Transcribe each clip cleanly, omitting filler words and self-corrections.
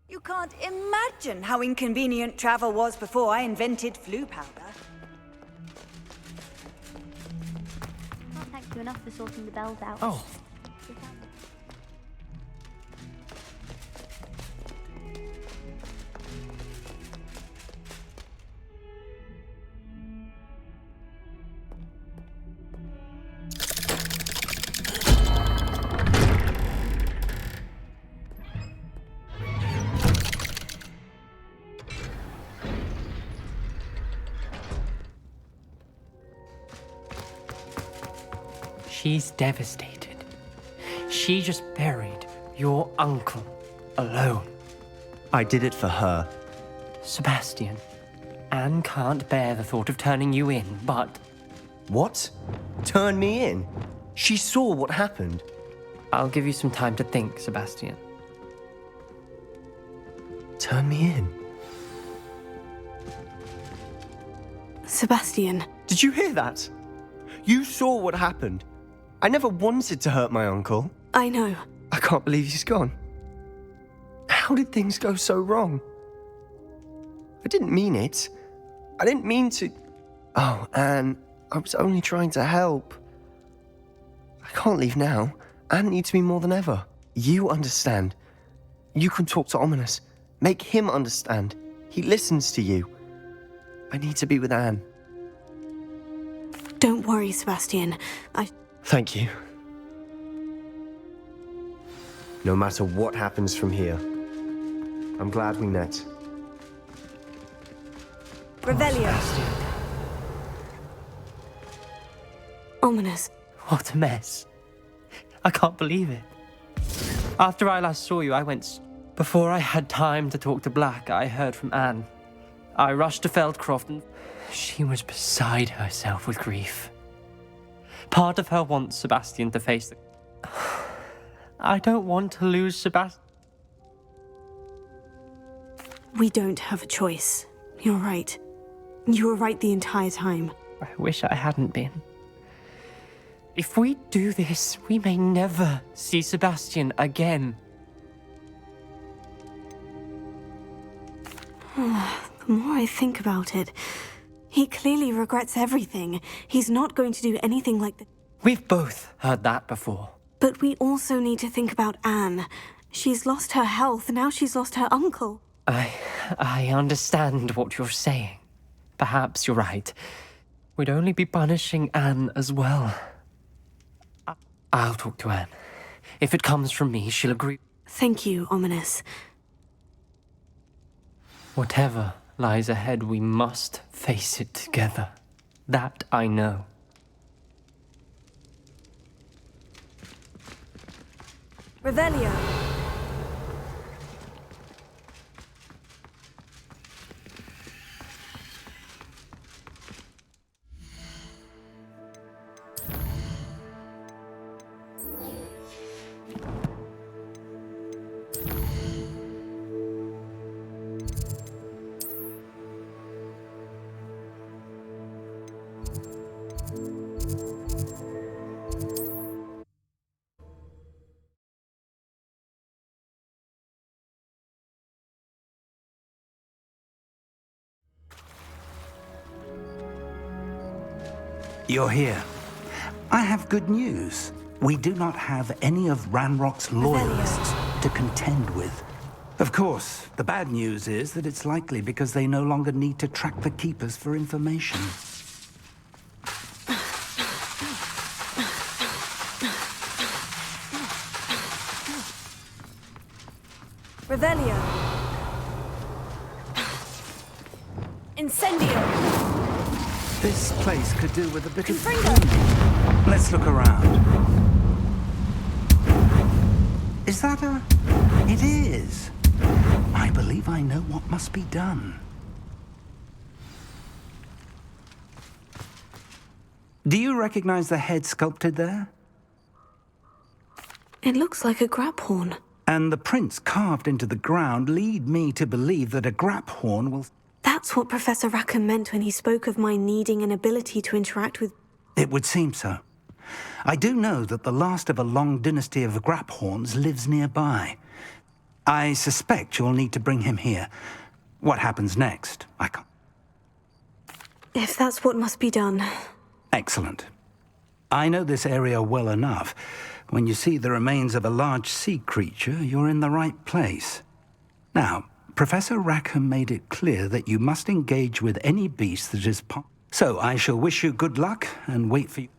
You can't imagine how inconvenient travel was before I invented flu powder. Can't thank you enough for sorting the bells out. Oh. She's devastated. She just buried your uncle alone. I did it for her. Sebastian, Anne can't bear the thought of turning you in, but... What? Turn me in? She saw what happened. I'll give you some time to think, Sebastian. Turn me in? Sebastian. Did you hear that? You saw what happened. I never wanted to hurt my uncle. I know. I can't believe he's gone. How did things go so wrong? I didn't mean it. I didn't mean to... Oh, Anne, I was only trying to help. I can't leave now. Anne needs me more than ever. You understand. You can talk to Ominous. Make him understand. He listens to you. I need to be with Anne. Don't worry, Sebastian. Thank you. No matter what happens from here, I'm glad we met. Revelio. Ominous. What a mess. I can't believe it. After I last saw you, I went... Before I had time to talk to Black, I heard from Anne. I rushed to Feldcroft and... She was beside herself with grief. Part of her wants Sebastian to face the... I don't want to lose Sebastian. We don't have a choice. You're right. You were right the entire time. I wish I hadn't been. If we do this, we may never see Sebastian again. The more I think about it, he clearly regrets everything. He's not going to do anything like that. We've both heard that before. But we also need to think about Anne. She's lost her health, now she's lost her uncle. I understand what you're saying. Perhaps you're right. We'd only be punishing Anne as well. I'll talk to Anne. If it comes from me, she'll agree. Thank you, Ominous. Whatever lies ahead, we must face it together. That I know. Revelio. You're here. I have good news. We do not have any of Ranrock's loyalists to contend with. Of course, the bad news is that it's likely because they no longer need to track the Keepers for information. Revelio. Incendio. This place could do with a bit of Confringo. cleaning. Let's look around. Is that a... It is. I believe I know what must be done. Do you recognize the head sculpted there? It looks like a grap horn. And the prints carved into the ground lead me to believe that a grap horn will... That's what Professor Rackham meant when he spoke of my needing an ability to interact with... It would seem so. I do know that the last of a long dynasty of grap horns lives nearby. I suspect you'll need to bring him here. What happens next, I can't... If that's what must be done. Excellent. I know this area well enough. When you see the remains of a large sea creature, you're in the right place. Now, Professor Rackham made it clear that you must engage with any beast that is So I shall wish you good luck and wait for you.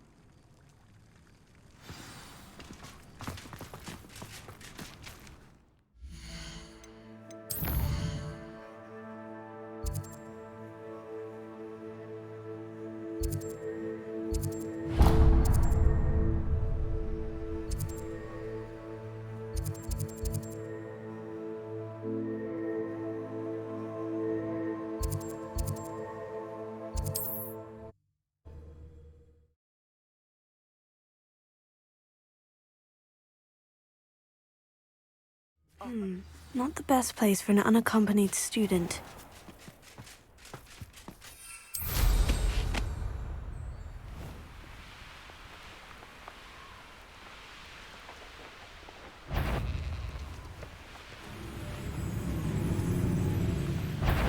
Not the best place for an unaccompanied student.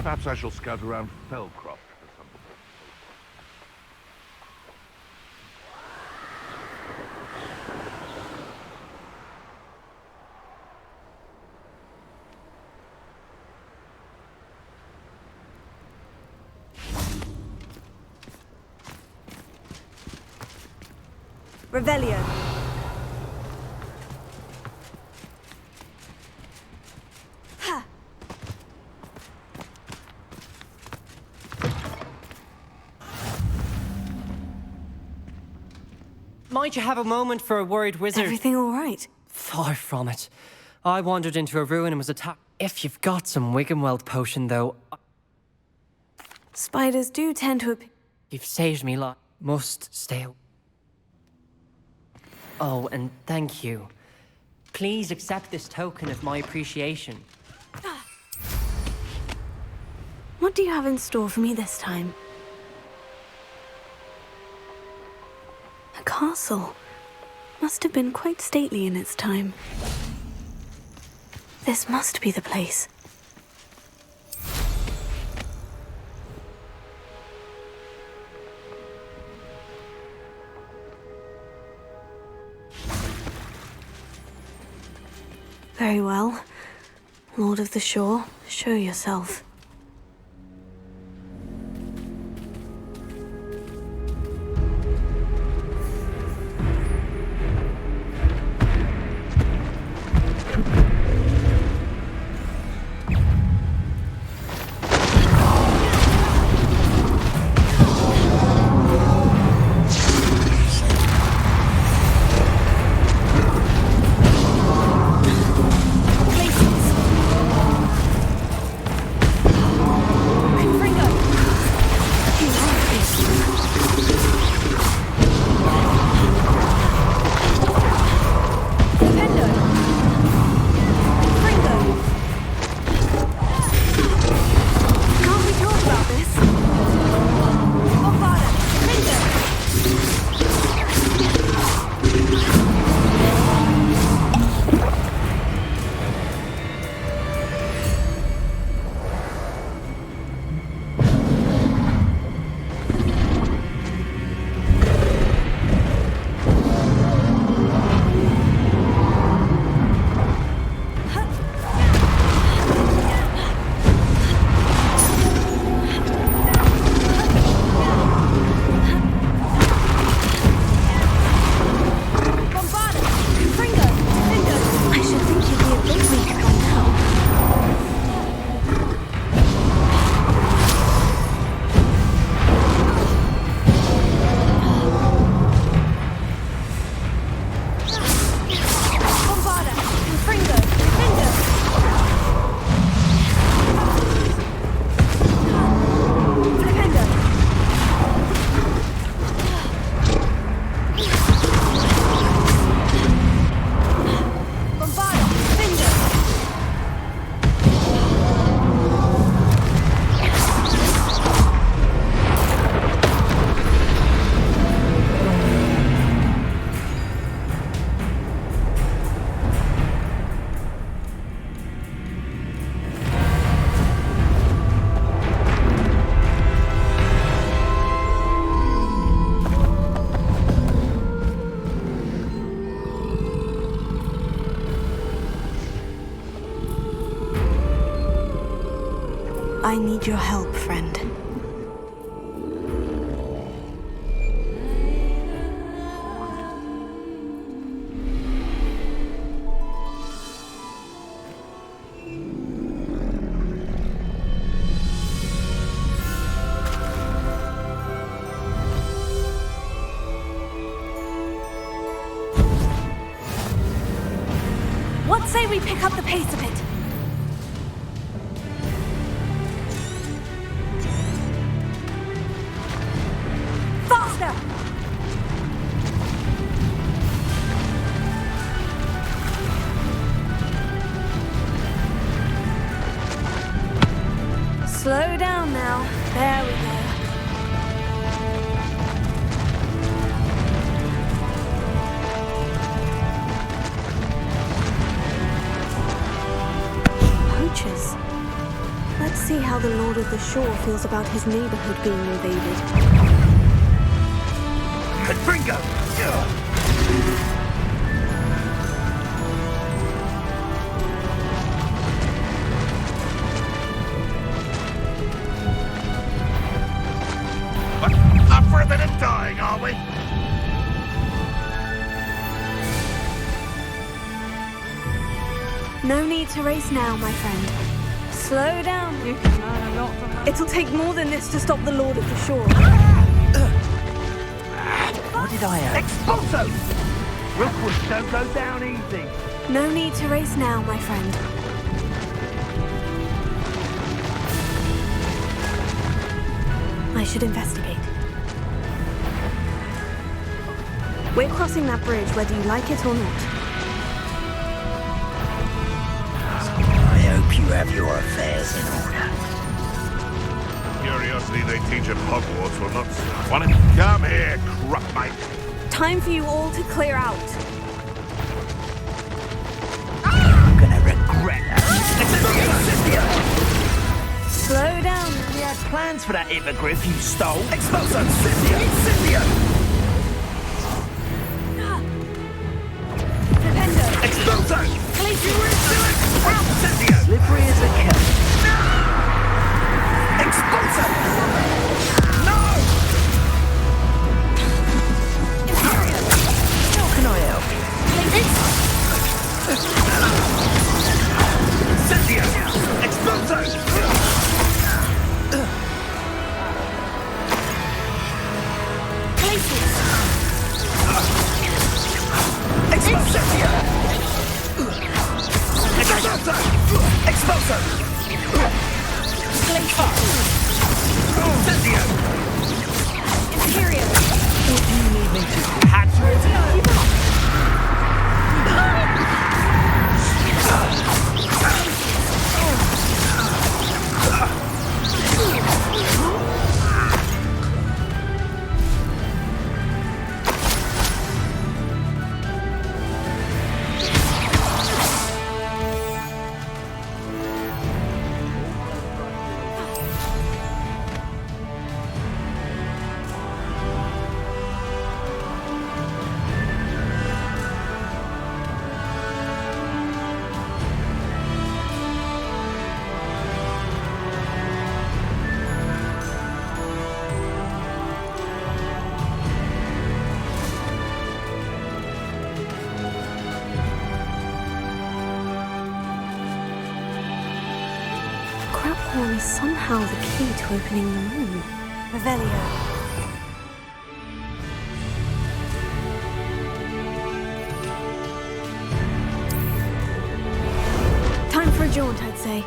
Perhaps I shall scout around Felcroft for something. Revelio. Ha! Might you have a moment for a worried wizard? Everything all right? Far from it. I wandered into a ruin and was attacked. If you've got some Wiggenweld potion, though, Spiders do tend to appear. you've saved me lot. Must stay. Oh, and thank you. Please accept this token of my appreciation. What do you have in store for me this time? A castle. Must have been quite stately in its time. This must be the place. Very well. Lord of the Shore, show yourself. I need your help, friend. What say we pick up the pace a bit? Faster! Slow down now. There we go. Poachers. Let's see how the Lord of the Shore feels about his neighborhood being invaded. Bingo! Up for a bit of dying, are we? No need to race now, my friend. Slow down. You can learn a lot from that. It'll take more than this to stop the Lord of the Shore. What did I add? Expulso! Rookwoods don't go down easy. No need to race now, my friend. I should investigate. We're crossing that bridge whether you like it or not. I hope you have your affairs in order. Curiosity they teach at Hogwarts will not stop. Want it? Come here, crupmate. Time for you all to clear out. I'm gonna regret that. Slow down. We had plans for that hippogriff you stole. Expulso! Cynthia! Cynthia! Defendo. Expulso! Please You will do it! Cynthia! Slippery as a cat. Expulso! No! How can I help you? Cynthia! Expulso! Expulso! Expulso! Expulso! Cynthia! Imperial. What do you need me to hatch it? Crabhorn is somehow the key to opening the room. Revelio. Time for a jaunt, I'd say.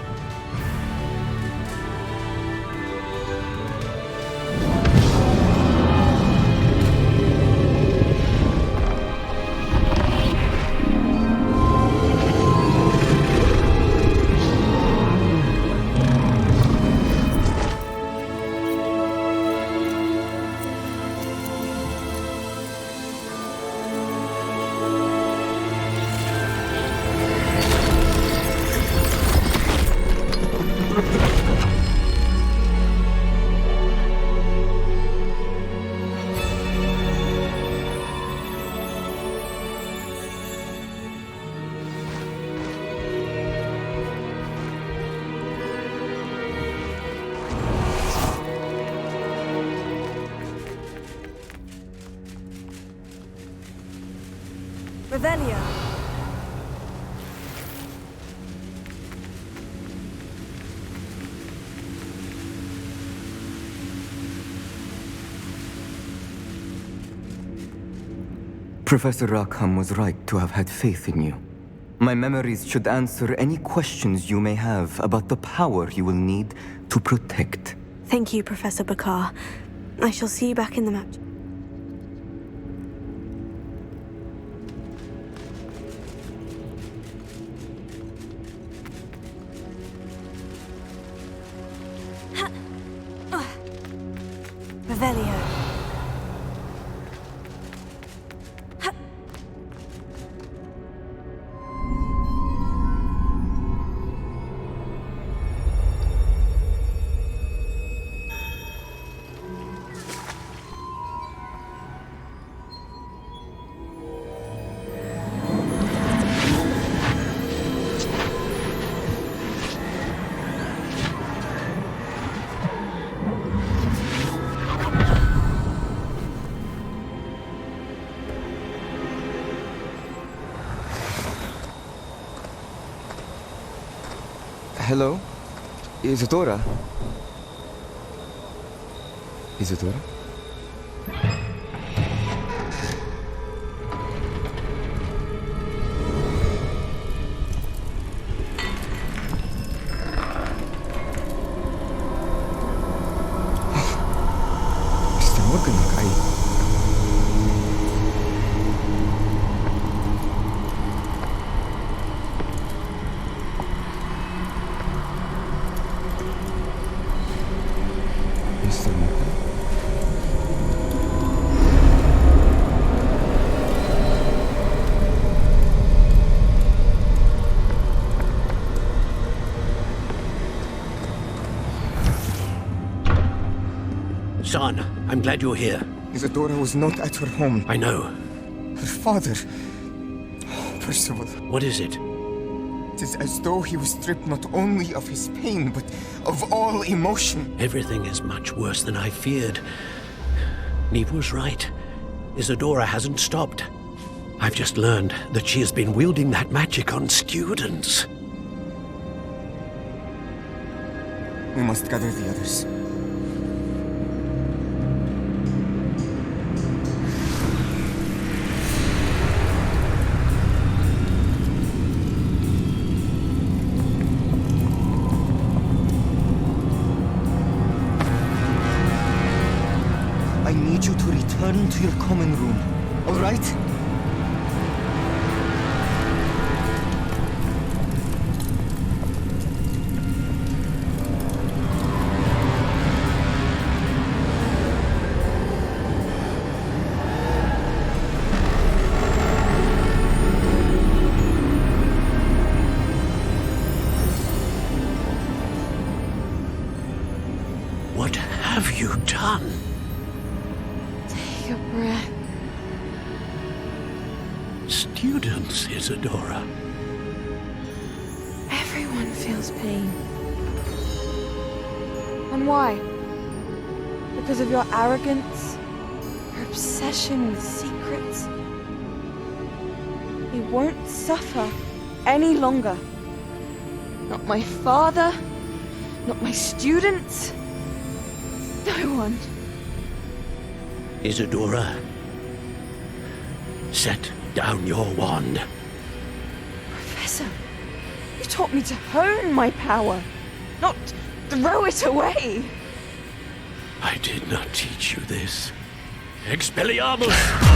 Revelio. Professor Rackham was right to have had faith in you. My memories should answer any questions you may have about the power you will need to protect. Thank you, Professor Bakar. I shall see you back in the map. Revelio. Hello? Isadora? Isadora? Mr. Morgan, Mr. Morgan? Son, I'm glad you're here. Isadora was not at her home. I know. Her father... Percival. What is it? It is as though he was stripped not only of his pain, but of all emotion. Everything is much worse than I feared. Neve was right. Isadora hasn't stopped. I've just learned that she has been wielding that magic on students. We must gather the others. I need you to return to your common room, all right? What have you done? Take a breath. Students, Isadora. Everyone feels pain. And why? Because of your arrogance? Your obsession with secrets? We won't suffer any longer. Not my father, not my students, no one. Isadora, set down your wand. Professor, you taught me to hone my power, not throw it away. I did not teach you this. Expelliarmus!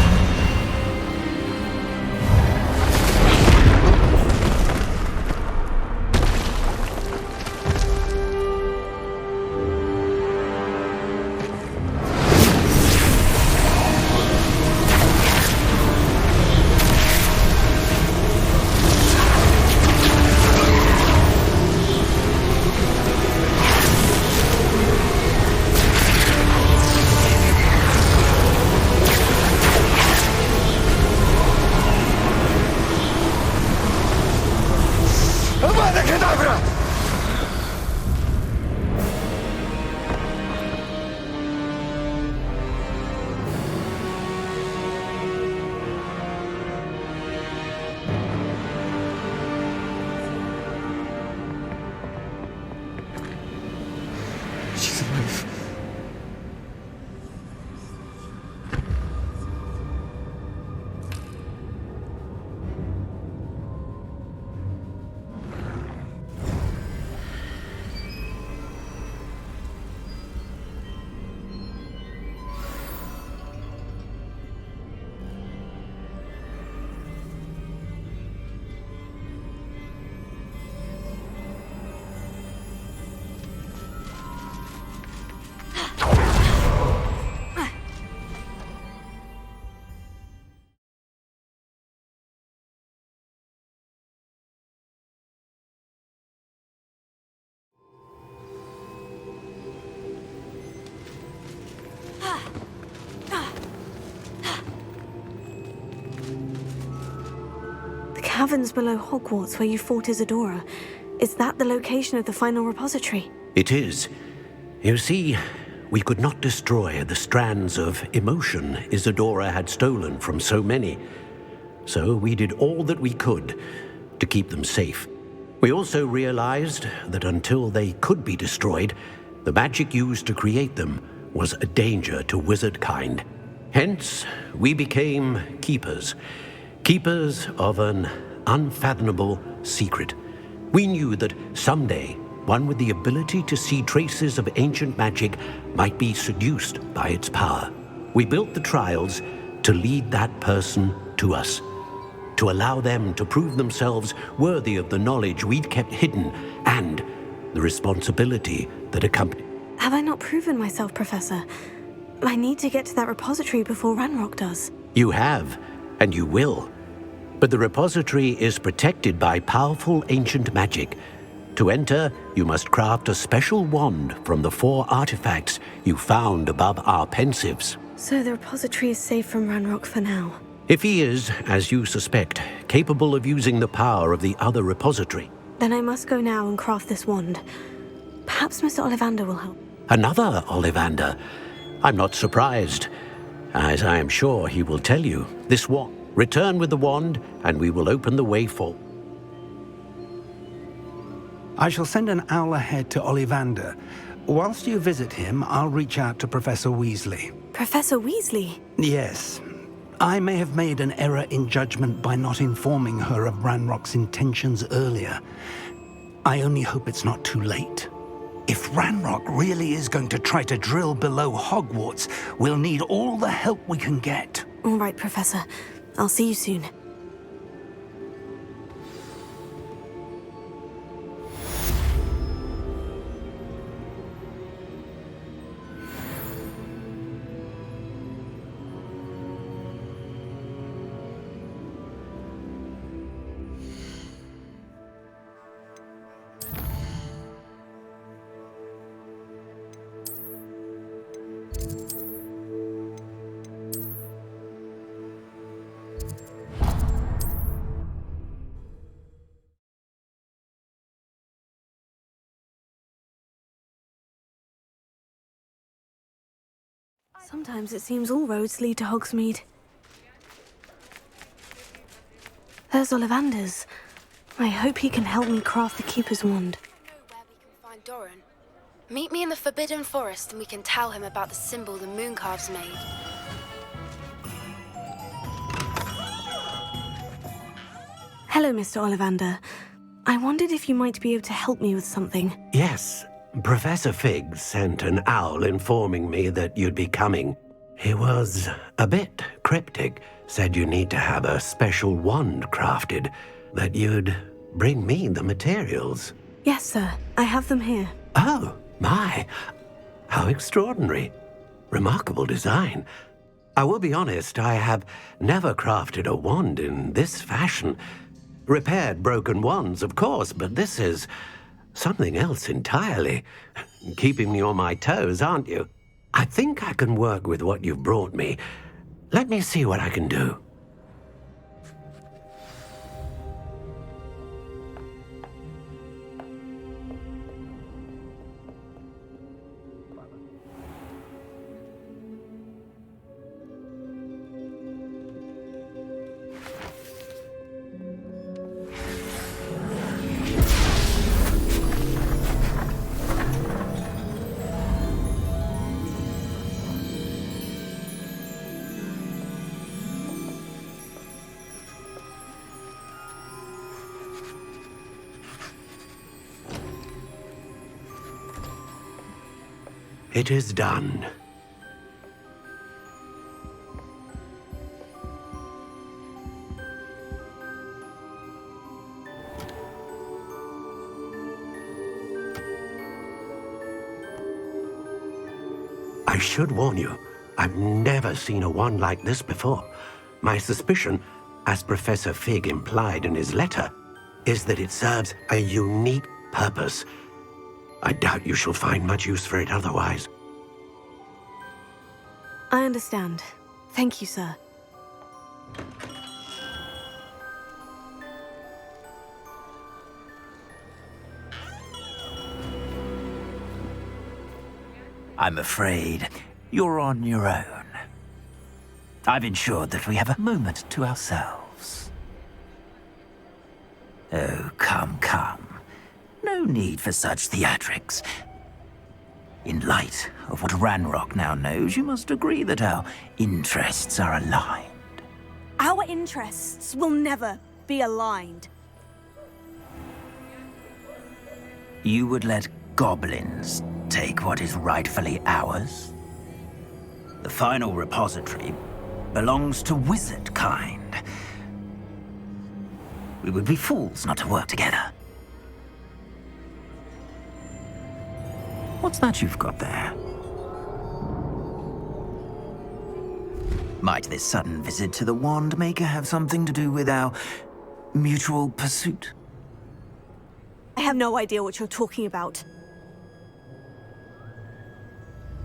caverns below Hogwarts where you fought Isadora. Is that the location of the final repository? It is. You see, we could not destroy the strands of emotion Isadora had stolen from so many. So we did all that we could to keep them safe. We also realized that until they could be destroyed, the magic used to create them was a danger to wizard kind. Hence, we became keepers. Keepers of an unfathomable secret. We knew that someday, one with the ability to see traces of ancient magic might be seduced by its power. We built the trials to lead that person to us, to allow them to prove themselves worthy of the knowledge we'd kept hidden and the responsibility that accompanied. Have I not proven myself, Professor? I need to get to that repository before Ranrock does. You have, and you will. But the repository is protected by powerful ancient magic. To enter, you must craft a special wand from the 4 artifacts you found above our pensives. So the repository is safe from Ranrock for now. If he is, as you suspect, capable of using the power of the other repository. Then I must go now and craft this wand. Perhaps Mr. Ollivander will help. Another Ollivander? I'm not surprised, as I am sure he will tell you. This wand. Return with the wand, and we will open the way for. I shall send an owl ahead to Ollivander. Whilst you visit him, I'll reach out to Professor Weasley. Professor Weasley? Yes. I may have made an error in judgment by not informing her of Ranrock's intentions earlier. I only hope it's not too late. If Ranrock really is going to try to drill below Hogwarts, we'll need all the help we can get. All right, Professor. I'll see you soon. Sometimes it seems all roads lead to Hogsmeade. There's Ollivander's. I hope he can help me craft the Keeper's Wand. Where we can find Doran. Meet me in the Forbidden Forest and we can tell him about the symbol the Mooncalves made. Hello, Mr. Ollivander. I wondered if you might be able to help me with something. Yes. Professor Fig sent an owl informing me that you'd be coming. He was a bit cryptic, said you need to have a special wand crafted, that you'd bring me the materials. Yes, sir. I have them here. Oh, my. How extraordinary. Remarkable design. I will be honest, I have never crafted a wand in this fashion. Repaired broken wands, of course, but this is something else entirely. Keeping me on my toes, aren't you? I think I can work with what you've brought me. Let me see what I can do. It is done. I should warn you, I've never seen a wand like this before. My suspicion, as Professor Fig implied in his letter, is that it serves a unique purpose. I doubt you shall find much use for it otherwise. I understand. Thank you, sir. I'm afraid you're on your own. I've ensured that we have a moment to ourselves. Oh, come, come. No need for such theatrics. In light of what Ranrock now knows, you must agree that our interests are aligned. Our interests will never be aligned. You would let goblins take what is rightfully ours? The final repository belongs to wizard kind. We would be fools not to work together. What's that you've got there? Might this sudden visit to the Wand Maker have something to do with our mutual pursuit? I have no idea what you're talking about.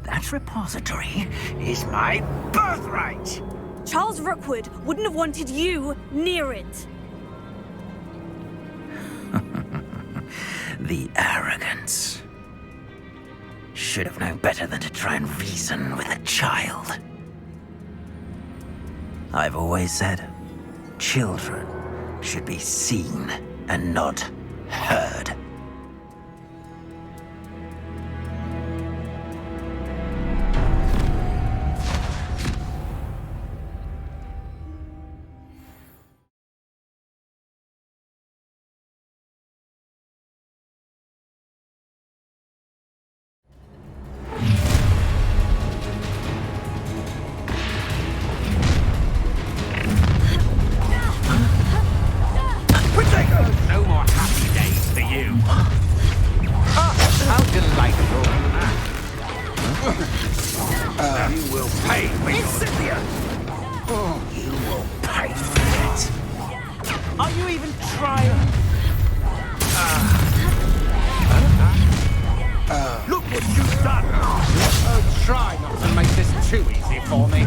That repository is my birthright! Charles Rookwood wouldn't have wanted you near it. The arrogance. Should have known better than to try and reason with a child. I've always said, children should be seen and not heard. No more happy days for you. How delightful. You will pay for your Cynthia! You will pay for it. Are you even trying? Look what you've done! Oh, try not to make this too easy for me.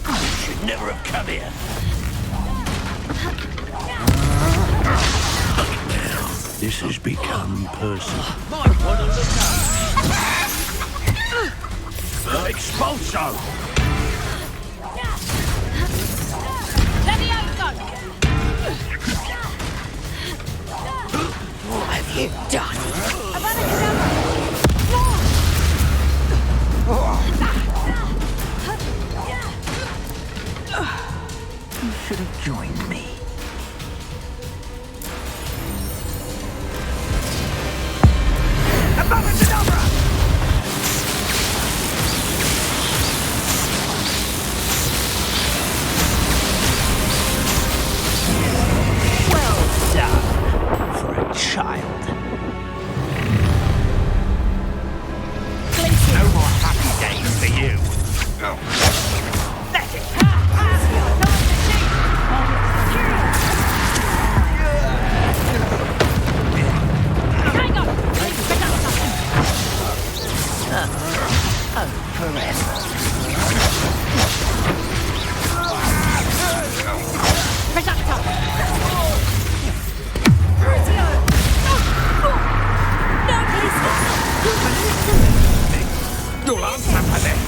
You should never have come here. This has become personal. Expulso! What have you done? You should have joined me. Well done for a child. No more happy days for you. That's it. You'll answer for this.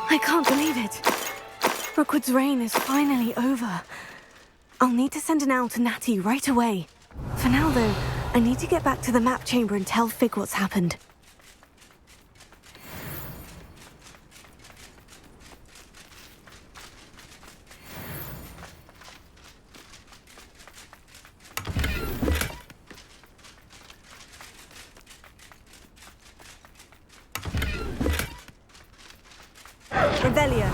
I can't believe it. Rookwood's reign is finally over. I'll need to send an owl to Natty right away. For now, though, I need to get back to the map chamber and tell Fig what's happened. Revelio.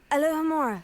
Alohomora.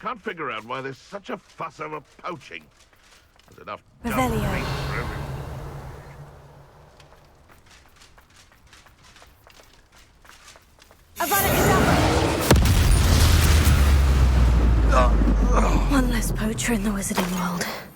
Can't figure out why there's such a fuss over poaching. There's enough Revelio. dumb meat for everyone. One less poacher in the wizarding world.